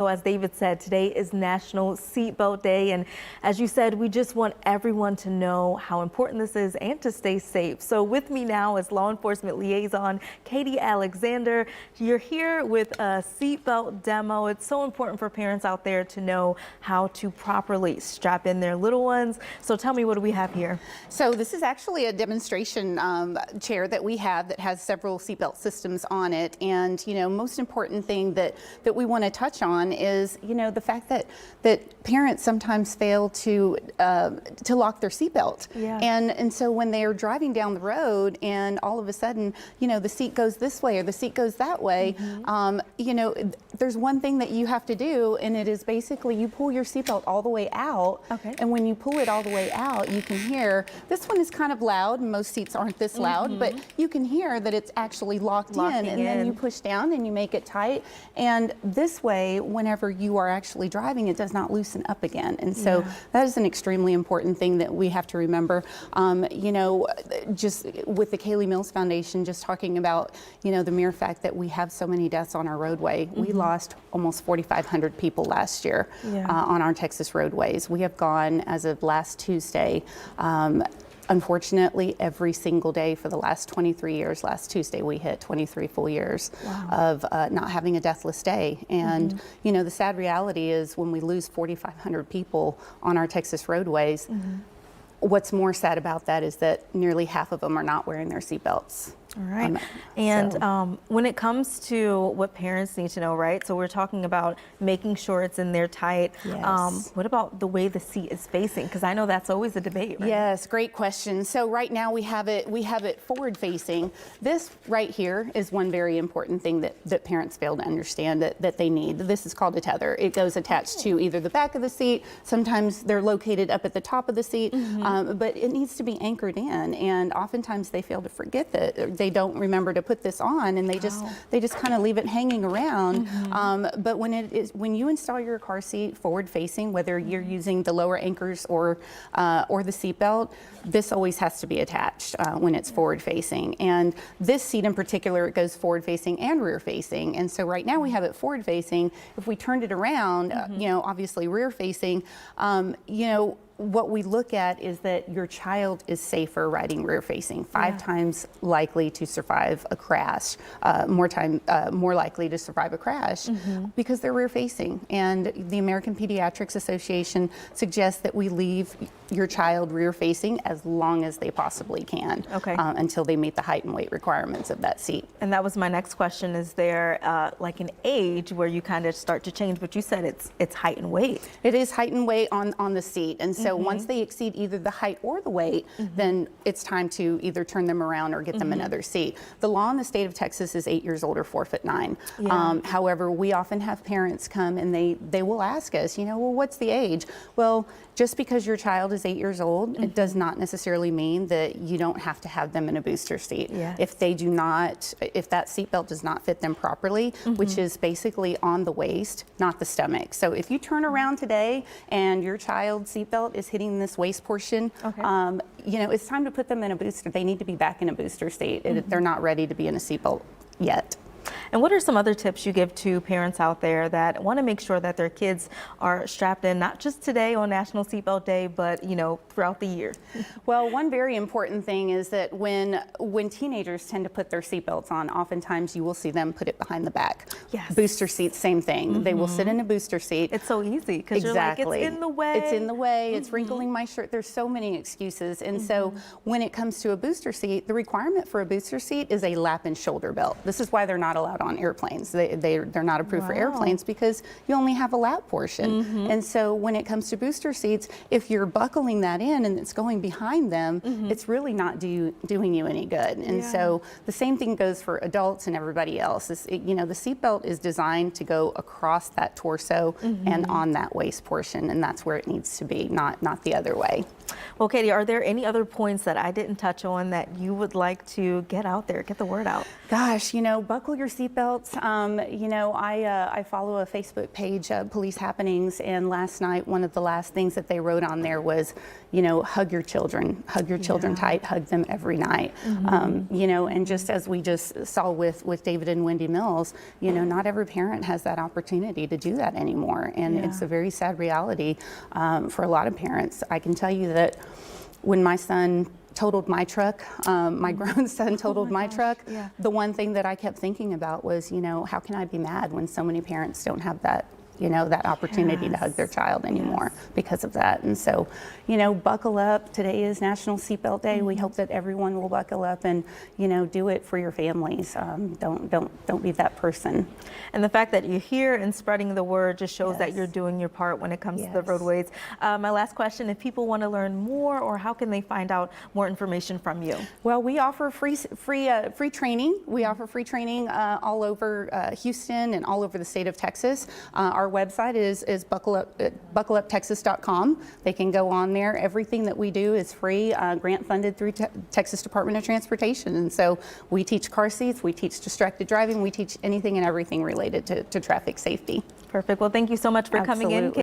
So as David said, today is National Seatbelt Day, and as you said, we just want everyone to know how important this is and to stay safe. So with me now is law enforcement liaison Katie Alexander. You're here with a seatbelt demo. It's so important for parents out there to know how to properly strap in their little ones. So tell me, what do we have here? So this is actually a demonstration chair that we have that has several seatbelt systems on it, and most important thing that we want to touch on is the fact that parents sometimes fail to lock their seatbelt. Yeah. And so when they are driving down the road and all of a sudden the seat goes this way or the seat goes that way, there's one thing that you have to do, and it is basically you pull your seatbelt all the way out. Okay. And when you pull it all the way out, you can hear, this one is kind of loud, most seats aren't this loud, but you can hear that it's actually locking in, and then you push down and you make it tight, and this way whenever you are actually driving, it does not loosen up again. And so that is an extremely important thing that we have to remember. Just with the Kaylee Mills Foundation, just talking about the mere fact that we have so many deaths on our roadway. We lost almost 4,500 people last year on our Texas roadways. We have gone, as of last Tuesday, unfortunately, every single day for the last 23 years. Last Tuesday, we hit 23 full years of not having a deathless day. And, the sad reality is when we lose 4,500 people on our Texas roadways, what's more sad about that is that nearly half of them are not wearing their seatbelts. All right. When it comes to what parents need to know, right? So we're talking about making sure it's in there tight. Yes. What about the way the seat is facing? Because I know that's always a debate, right? Yes, great question. So right now we have it forward facing. This right here is one very important thing that parents fail to understand that they need. This is called a tether. It goes attached to either the back of the seat. Sometimes they're located up at the top of the seat, but it needs to be anchored in. And oftentimes they fail to forget that. They don't remember to put this on, and they just kind of leave it hanging around. But when you install your car seat forward facing, whether you're using the lower anchors or the seatbelt, this always has to be attached when it's forward facing. And this seat in particular, it goes forward facing and rear facing. And so right now we have it forward facing. If we turned it around, obviously rear facing, what we look at is that your child is safer riding rear facing, 5 times likely to survive a crash, more likely to survive a crash because they're rear facing. And the American Pediatrics Association suggests that we leave your child rear facing as long as they possibly can until they meet the height and weight requirements of that seat. And that was my next question. Is there like an age where you kind of start to change? But you said it's height and weight. It is height and weight on the seat. And so once they exceed either the height or the weight, then it's time to either turn them around or get them another seat. The law in the state of Texas is 8 years old or forfeit 9. However, we often have parents come and they will ask us, well, what's the age? Well, just because your child is 8 years old, it does not necessarily mean that you don't have to have them in a booster seat. If they do not, if that seatbelt does not fit them properly, which is basically on the waist, not the stomach. So if you turn around today and your child's seatbelt is hitting this waist portion, it's time to put them in a booster. They need to be back in a booster state. They're not ready to be in a seatbelt yet. And what are some other tips you give to parents out there that want to make sure that their kids are strapped in, not just today on National Seatbelt Day, but throughout the year? Well, one very important thing is that when teenagers tend to put their seatbelts on, oftentimes you will see them put it behind the back. Yes. Booster seats, same thing. They will sit in a booster seat. It's so easy because you're like, it's in the way. It's in the way. It's wrinkling my shirt. There's so many excuses. And so when it comes to a booster seat, the requirement for a booster seat is a lap and shoulder belt. This is why they're not allowed on airplanes. They're not approved for airplanes because you only have a lap portion. And so when it comes to booster seats, if you're buckling that in and it's going behind them, it's really not doing you any good. And so the same thing goes for adults and everybody else. The seatbelt is designed to go across that torso and on that waist portion, and that's where it needs to be, not the other way. Well, Katie, are there any other points that I didn't touch on that you would like to get out there, get the word out? Gosh, buckle your seatbelt seatbelts, you know, I follow a Facebook page, Police Happenings, and last night one of the last things that they wrote on there was, you know, hug your children tight, hug them every night. You know, and just as we just saw with David and Wendy Mills, you know, not every parent has that opportunity to do that anymore, and it's a very sad reality for a lot of parents. I can tell you that when my son totaled my truck, my grown son totaled my truck, the one thing that I kept thinking about was, you know, how can I be mad when so many parents don't have that, you know, that opportunity to hug their child anymore because of that. And so, you know, buckle up. Today is National Seatbelt Day. We hope that everyone will buckle up and, you know, do it for your families. Don't be that person. And the fact that you're here and spreading the word just shows that you're doing your part when it comes to the roadways. My last question, if people want to learn more, or how can they find out more information from you? Well, we offer free training. We offer free training all over Houston and all over the state of Texas. Our website is buckleuptexas.com. They can go on there. Everything that we do is free, grant funded through Texas Department of Transportation. And so we teach car seats, we teach distracted driving, we teach anything and everything related to traffic safety. Perfect. Well, thank you so much for coming in.